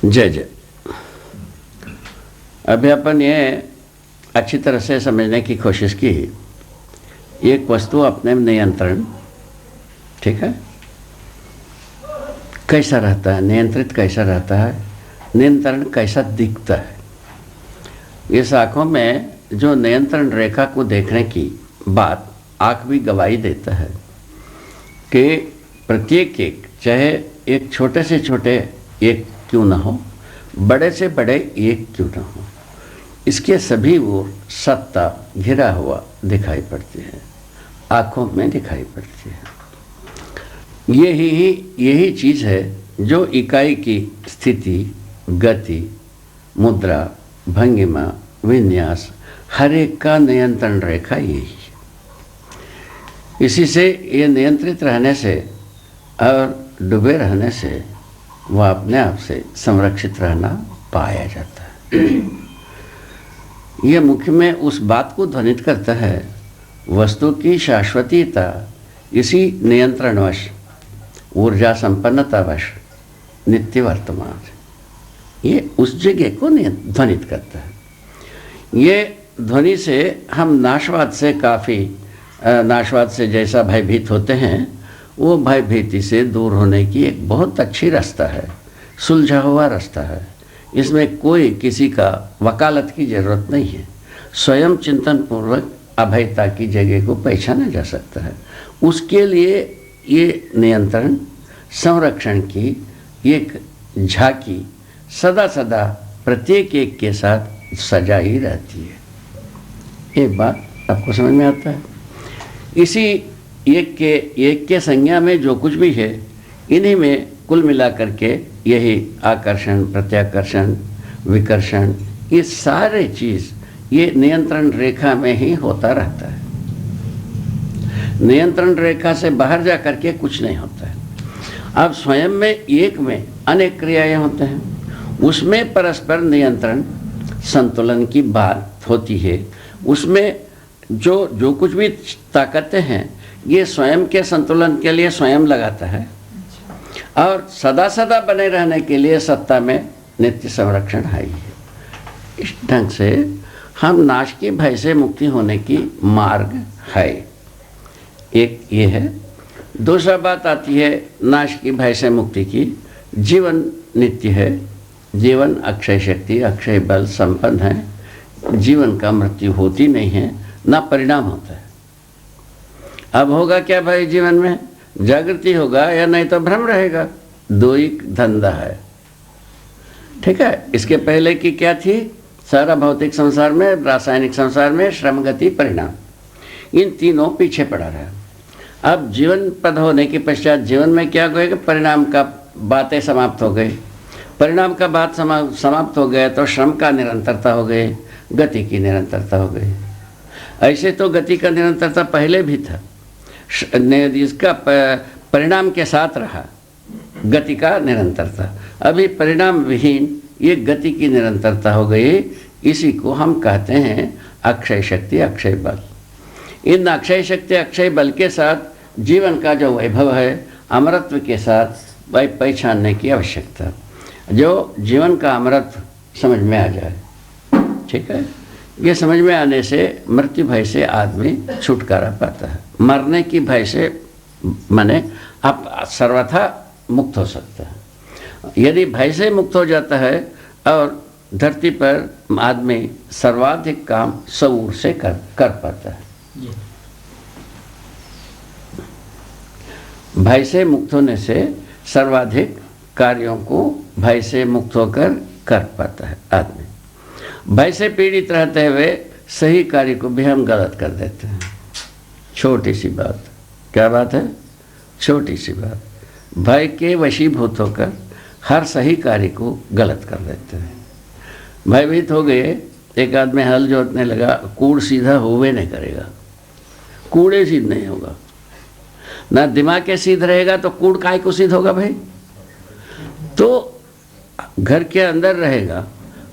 जय जय। अभी अपन ये अच्छी तरह से समझने की कोशिश की, एक वस्तु अपने नियंत्रण, ठीक है, कैसा रहता है, नियंत्रित कैसा रहता है, नियंत्रण कैसा दिखता है। इस आँखों में जो नियंत्रण रेखा को देखने की बात आँख भी गवाही देता है कि प्रत्येक एक, चाहे एक छोटे से छोटे एक क्यों ना हो, बड़े से बड़े एक क्यों ना हो, इसके सभी ओर सत्ता घिरा हुआ दिखाई पड़ती है, आँखों में दिखाई पड़ती है। यही चीज़ है जो इकाई की स्थिति, गति, मुद्रा, भंगिमा, विन्यास, हर एक का नियंत्रण रेखा यही है। इसी से ये नियंत्रित रहने से और डूबे रहने से वह अपने आप से संरक्षित रहना पाया जाता है। यह मुख्य में उस बात को ध्वनित करता है, वस्तु की शाश्वतीयता इसी नियंत्रणवश, ऊर्जा संपन्नतावश नित्य वर्तमान, ये उस जगह को ध्वनित करता है। ये ध्वनि से हम नाशवाद से काफ़ी, नाशवाद से जैसा भयभीत होते हैं, वो भयभीति से दूर होने की एक बहुत अच्छी रास्ता है, सुलझा हुआ रास्ता है। इसमें कोई किसी का वकालत की ज़रूरत नहीं है। स्वयं चिंतन पूर्वक अभयता की जगह को पहचाना जा सकता है। उसके लिए ये नियंत्रण संरक्षण की एक झांकी सदा सदा प्रत्येक एक के साथ सजा ही रहती है। ये बात आपको समझ में आता है। इसी एक के संज्ञा में जो कुछ भी है, इन्हीं में कुल मिलाकर के यही आकर्षण, प्रत्याकर्षण, विकर्षण, ये सारे चीज़ ये नियंत्रण रेखा में ही होता रहता है। नियंत्रण रेखा से बाहर जा कर के कुछ नहीं होता है। अब स्वयं में एक में अनेक क्रियाएं होते हैं, उसमें परस्पर नियंत्रण संतुलन की बात होती है। उसमें जो कुछ भी ताकतें हैं, ये स्वयं के संतुलन के लिए स्वयं लगाता है और सदा सदा बने रहने के लिए सत्ता में नित्य संरक्षण है ही है। इस ढंग से हम नाश के भय से मुक्ति होने की मार्ग है। एक ये है। दूसरा बात आती है नाश की भय से मुक्ति की, जीवन नित्य है, जीवन अक्षय शक्ति, अक्षय बल संपन्न है। जीवन का मृत्यु होती नहीं है, ना परिणाम होता है। अब होगा क्या भाई जीवन में? जागृति होगा या नहीं तो भ्रम रहेगा। दो ही धंधा है, ठीक है। इसके पहले की क्या थी? सारा भौतिक संसार में, रासायनिक संसार में श्रम, गति, परिणाम, इन तीनों पीछे पड़ा रहा। अब जीवन पद होने के पश्चात जीवन में क्या होगा? परिणाम का बातें समाप्त हो गई। परिणाम का बात समाप्त हो गया तो श्रम का निरंतरता हो गई, गति की निरंतरता हो गई। ऐसे तो गति का निरंतरता पहले भी था, इसका परिणाम के साथ रहा गति का निरंतरता। अभी परिणाम विहीन ये गति की निरंतरता हो गई। इसी को हम कहते हैं अक्षय शक्ति, अक्षय बल। इन अक्षय शक्ति, अक्षय बल के साथ जीवन का जो वैभव है, अमरत्व के साथ वही पहचानने की आवश्यकता। जो जीवन का अमरत्व समझ में आ जाए, ठीक है, ये समझ में आने से मृत्यु भय से आदमी छुटकारा पाता है। मरने की भय से माने आप सर्वथा मुक्त हो सकता है। यदि भय से मुक्त हो जाता है और धरती पर आदमी सर्वाधिक काम सऊर से कर पाता है। भय से मुक्त होने से सर्वाधिक कार्यों को भय से मुक्त होकर कर पाता है आदमी। भय से पीड़ित रहते हुए सही कार्य को भी हम गलत कर देते हैं। छोटी सी बात, क्या बात है? छोटी सी बात। भय के वशीभूत होकर हर सही कार्य को गलत कर देते हैं। भयभीत हो गए, एक आदमी हल जोतने लगा, कूड़ सीधा होवे नहीं करेगा, कूड़े सीध नहीं होगा। ना दिमाग के सीध रहेगा तो कूड़ काय को सीध होगा भाई? तो घर के अंदर रहेगा,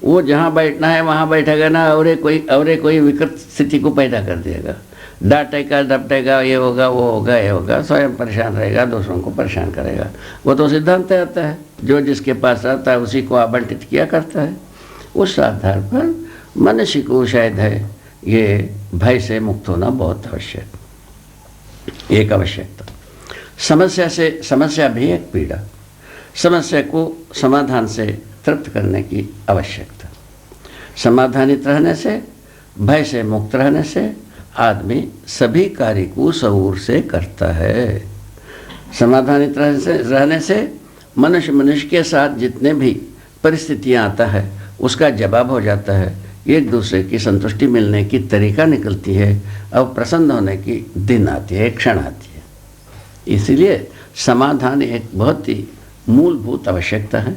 वो जहाँ बैठना है वहाँ बैठेगा ना, और कोई विकृत स्थिति को पैदा कर देगा। डांटेगा, डपटेगा, ये होगा, वो होगा, ये होगा, स्वयं परेशान रहेगा, दूसरों को परेशान करेगा। वो तो सिद्धांत आता है, जो जिसके पास रहता है उसी को आवंटित किया करता है। उस आधार पर मनुष्य को शायद है ये भय से मुक्त होना बहुत आवश्यक, एक आवश्यकता। समस्या भी एक पीड़ा, समस्या को समाधान से तृप्त करने की आवश्यकता। समाधानित रहने से, भय से मुक्त रहने से आदमी सभी कार्य को सहूर से करता है। समाधानित रहने से मनुष्य के साथ जितने भी परिस्थितियाँ आता है उसका जवाब हो जाता है, एक दूसरे की संतुष्टि मिलने की तरीका निकलती है और प्रसन्न होने की दिन आती है, क्षण आती है। इसलिए समाधान एक बहुत ही मूलभूत आवश्यकता है।